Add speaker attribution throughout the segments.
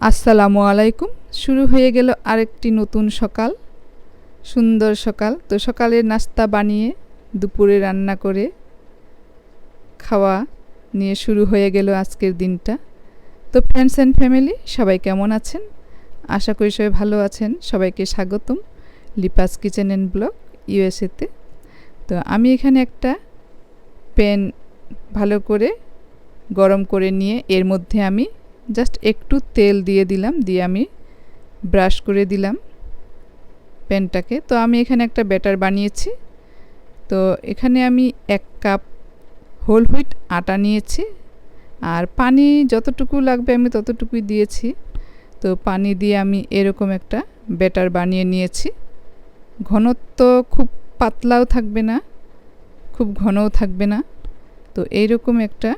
Speaker 1: আসসালামু আলাইকুম। শুরু হয়ে গেল আরেকটি নতুন সকাল, সুন্দর সকাল। তো সকালের নাস্তা বানিয়ে দুপুরে রান্না করে খাওয়া নিয়ে শুরু হয়ে গেল আজকের দিনটা। তো ফ্রেন্ডস অ্যান্ড ফ্যামিলি সবাই কেমন আছেন? আশা করি সবাই ভালো আছেন। সবাইকে স্বাগতম লিপাস কিচেন অ্যান্ড ব্লগ ইউএসএতে। তো আমি এখানে একটা প্যান ভালো করে গরম করে নিয়ে এর মধ্যে আমি জাস্ট একটু তেল দিয়ে দিলাম, দিয়ে আমি ব্রাশ করে দিলাম প্যানটাকে। তো আমি এখানে একটা ব্যাটার বানিয়েছি। তো এখানে আমি 1 কাপ হোল হুইট আটা নিয়েছি, আর পানি যতটুকু লাগবে আমি ততটুকুই দিয়েছি। তো পানি দিয়ে আমি এরকম একটা ব্যাটার বানিয়ে নিয়েছি। ঘনত্ব খুব পাতলাও থাকবে না, খুব ঘনও থাকবে না। তো এইরকম একটা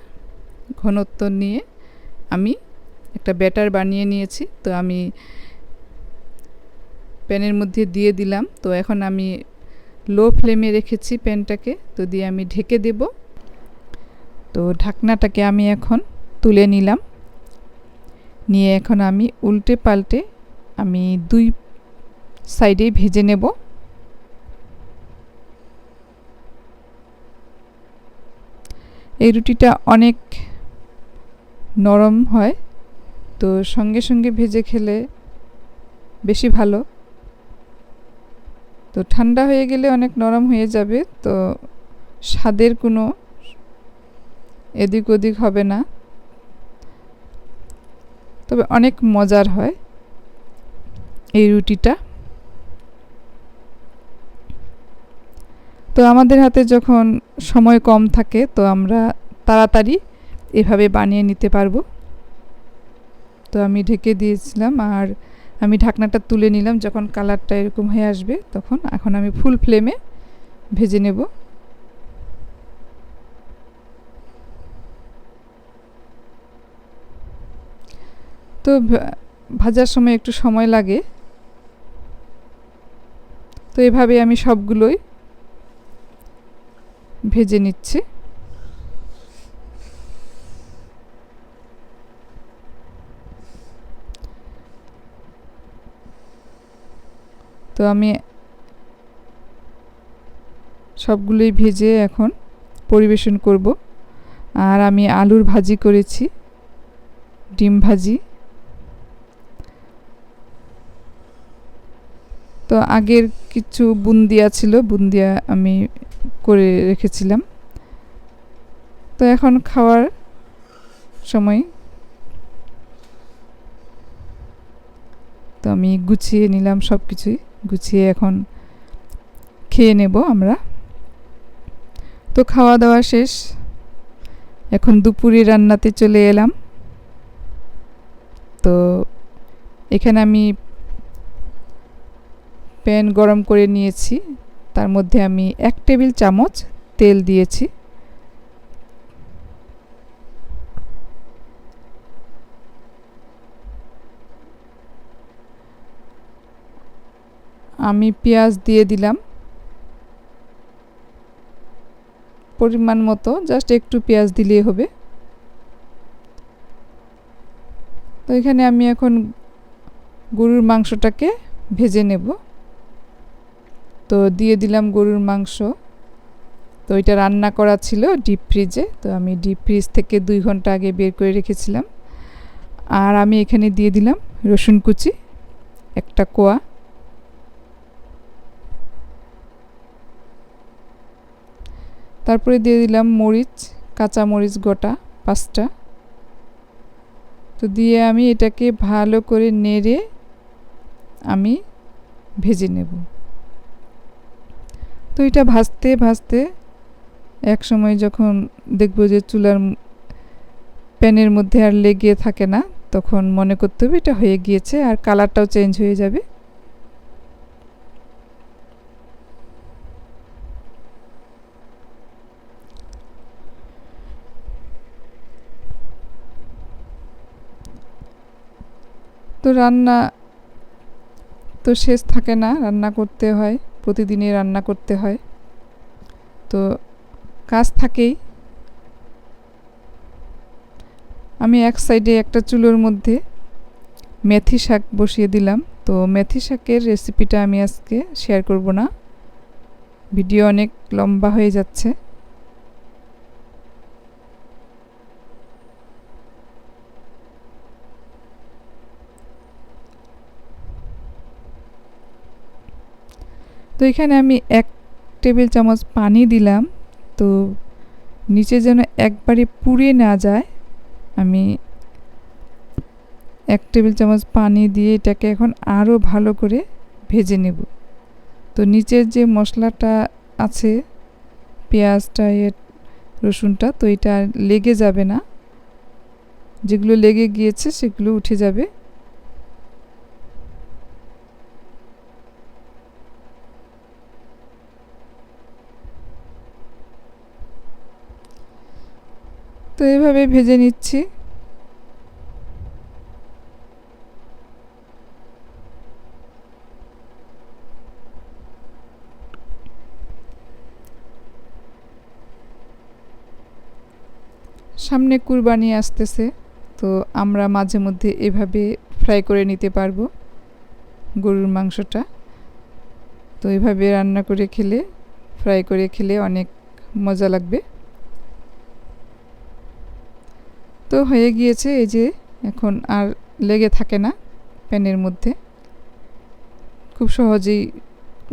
Speaker 1: ঘনত্ব নিয়ে আমি একটা ব্যাটার বানিয়ে নিয়েছি। তো আমি প্যানের মধ্যে দিয়ে দিলাম। তো এখন আমি লো ফ্লেমে রেখেছি প্যানটাকে, তো দিয়ে আমি ঢেকে দেব। তো ঢাকনাটাকে আমি এখন তুলে নিলাম, নিয়ে এখন আমি উল্টে পাল্টে আমি 2 সাইডেই ভেজে নেব। এই রুটিটা অনেক নরম হয়, তো সঙ্গে সঙ্গে ভেজে খেলে বেশি ভালো। তো ঠান্ডা হয়ে গেলে অনেক নরম হয়ে যাবে, তো স্বাদের কোনো এদিক ওদিক হবে না, তবে অনেক মজার হয় এই রুটিটা। তো আমাদের হাতে যখন সময় কম থাকে, তো আমরা তাড়াতাড়ি এভাবে বানিয়ে নিতে পারবো। তো আমি ঢেকে দিয়েছিলাম, আর আমি ঢাকনাটা তুলে নিলাম। যখন কালারটা এরকম হয়ে আসবে তখন এখন আমি ফুল ফ্লেমে ভেজে নেব। তো ভাজার সময় একটু সময় লাগে, তো এভাবে আমি সবগুলোই ভেজে নিচ্ছি। তো আমি সবগুলোই ভেজে এখন পরিবেশন করব। আর আমি আলুর ভাজি করেছি, ডিম ভাজি। তো আগের কিছু বুন্দিয়া ছিল, বুন্দিয়া আমি করে রেখেছিলাম। তো এখন খাওয়ার সময় তো আমি গুছিয়ে নিলাম, সব কিছুই গুছিয়ে এখন খেয়ে নেব আমরা। তো খাওয়া দাওয়া শেষ, এখন দুপুরে রান্নাতে চলে এলাম। তো এখানে আমি প্যান গরম করে নিয়েছি, তার মধ্যে আমি 1 টেবিল চামচ তেল দিয়েছি। আমি পেঁয়াজ দিয়ে দিলাম পরিমাণ মতো, জাস্ট একটু পেঁয়াজ দিলেই হবে। তো এখানে আমি এখন গরুর মাংসটাকে ভেজে নেব। তো দিয়ে দিলাম গরুর মাংস। তো এটা রান্না করা ছিল ডিপ ফ্রিজে, তো আমি ডিপ ফ্রিজ থেকে 2 ঘন্টা আগে বের করে রেখেছিলাম। আর আমি এখানে দিয়ে দিলাম রসুন কুচি 1টা কোয়া। তারপরে দিয়ে দিলাম মরিচ, কাঁচা মরিচ গোটা 5টা। তো দিয়ে আমি এটাকে ভালো করে নেড়ে আমি ভেজে নেব। তো এটা ভাজতে ভাজতে এক সময় যখন দেখব যে চুলার প্যানের মধ্যে আর লেগে থাকে না, তখন মনে করতে হবে এটা হয়ে গিয়েছে, আর কালারটাও চেঞ্জ হয়ে যাবে। তো রান্না তো শেষ থাকে না, রান্না করতে হয়, প্রতিদিনই রান্না করতে হয়, তো কাজ থাকেই। আমি এক সাইডে একটা চুলোর মধ্যে মেথি শাক বসিয়ে দিলাম। তো মেথি শাকের রেসিপিটা আমি আজকে শেয়ার করব না, ভিডিও অনেক লম্বা হয়ে যাচ্ছে। তো এখানে আমি 1 টেবিল চামচ পানি দিলাম। তো নিচে যেন একবারে পুড়ে না যায়, আমি 1 টেবিল চামচ পানি দিয়ে এটাকে এখন আরও ভালো করে ভেজে নেব। তো নিচের যে মশলাটা আছে, পেঁয়াজটা রসুনটা, তো এটা লেগে যাবে না, যেগুলো লেগে গিয়েছে সেগুলো উঠে যাবে। তো এভাবে ভেজে নিচ্ছি। সামনে কুরবানি আসতেছে, তো আমরা মাঝে মধ্যে এভাবে ফ্রাই করে নিতে পারবো গরুর মাংসটা। তো এভাবে রান্না করে খেলে, ফ্রাই করে খেলে অনেক মজা লাগবে। তো হয়ে গিয়েছে, এই যে এখন আর লেগে থাকে না প্যানের মধ্যে, খুব সহজেই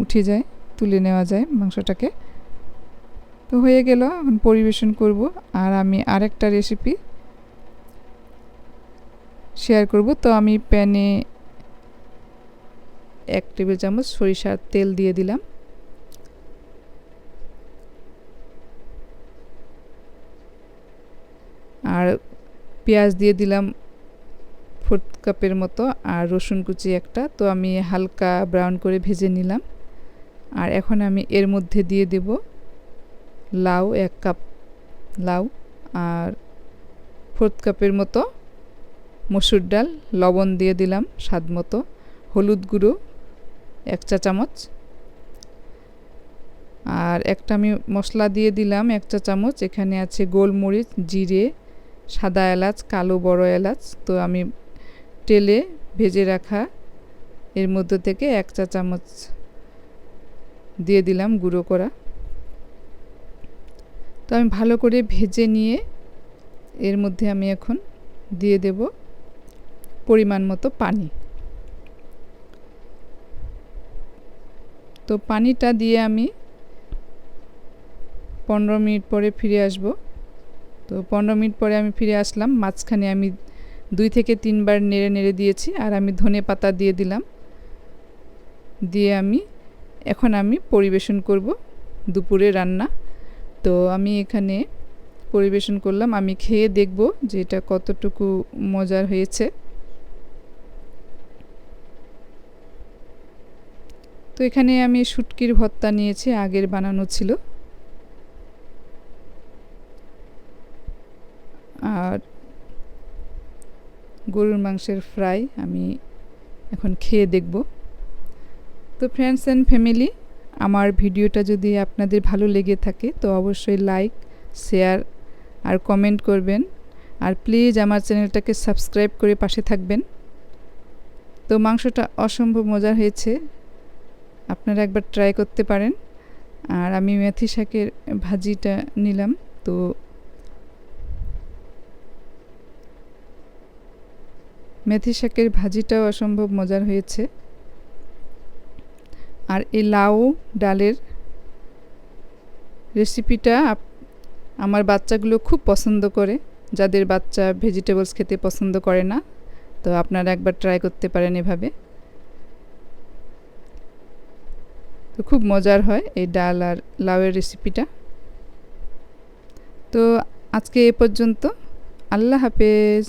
Speaker 1: উঠে যায়, তুলে নেওয়া যায় মাংসটাকে। তো হয়ে গেল, এখন পরিবেশন করব। আর আমি আরেকটা রেসিপি শেয়ার করব। তো আমি প্যানে 1 টেবিল চামচ সরিষার তেল দিয়ে দিলাম। আর পেঁয়াজ দিয়ে দিলাম 4 কাপের মতো, আর রসুন কুচি একটা। তো আমি হালকা ব্রাউন করে ভেজে নিলাম। আর এখন আমি এর মধ্যে দিয়ে দেব লাউ, 1 কাপ লাউ, আর 4 কাপের মতো মসুর ডাল। লবণ দিয়ে দিলাম স্বাদ মতো, হলুদ গুঁড়ো 1 চা চামচ, আর একটা আমি মশলা দিয়ে দিলাম 1 চা চামচ। এখানে আছে গোলমরিচ, জিরে, সাদা এলাচ, কালো বড় এলাচ। তো আমি তেলে ভেজে রাখা এর মধ্যে থেকে 1 চা চামচ দিয়ে দিলাম গুঁড়ো করা। তো আমি ভালো করে ভেজে নিয়ে এর মধ্যে আমি এখন দিয়ে দেব পরিমাণ মতো পানি। তো পানিটা দিয়ে আমি 15 মিনিট পরে ফিরে আসব। তো 15 মিনিট পরে আমি ফিরে আসলাম। মাঝখানে আমি 2 থেকে 3 বার নেড়ে নেড়ে দিয়েছি, আর আমি ধনে পাতা দিয়ে দিলাম। দিয়ে এখন আমি পরিবেশন করব দুপুরে রান্না। তো আমি এখানে পরিবেশন করলাম, আমি খেয়ে দেখব যে এটা কতটুকু মজার হয়েছে। তো এখানে আমি শুটকির ভর্তা নিয়েছি, আগের বানানো ছিল। আর গরুর মাংসের ফ্রাই আমি এখন খেয়ে দেখব। তো ফ্রেন্ডস অ্যান্ড ফ্যামিলি, আমার ভিডিওটা যদি আপনাদের ভালো লেগে থাকে তো অবশ্যই লাইক, শেয়ার আর কমেন্ট করবেন। আর প্লিজ আমার চ্যানেলটাকে সাবস্ক্রাইব করে পাশে থাকবেন। তো মাংসটা অসম্ভব মজার হয়েছে, আপনারা একবার ট্রাই করতে পারেন। আর আমি মেথি শাকের ভাজিটা নিলাম। তো মেথি শাকের ভাজিটাও অসম্ভব মজার হয়েছে। আর এই লাউ ডালের রেসিপিটা আমার বাচ্চাগুলো খুব পছন্দ করে, যাদের বাচ্চা ভেজিটেবলস খেতে পছন্দ করে না। তো আপনারা একবার ট্রাই করতে পারেন এভাবে। তো খুব মজার হয় এই ডাল আর লাউয়ের রেসিপিটা। তো আজকে এ পর্যন্ত। আল্লাহ হাফেজ।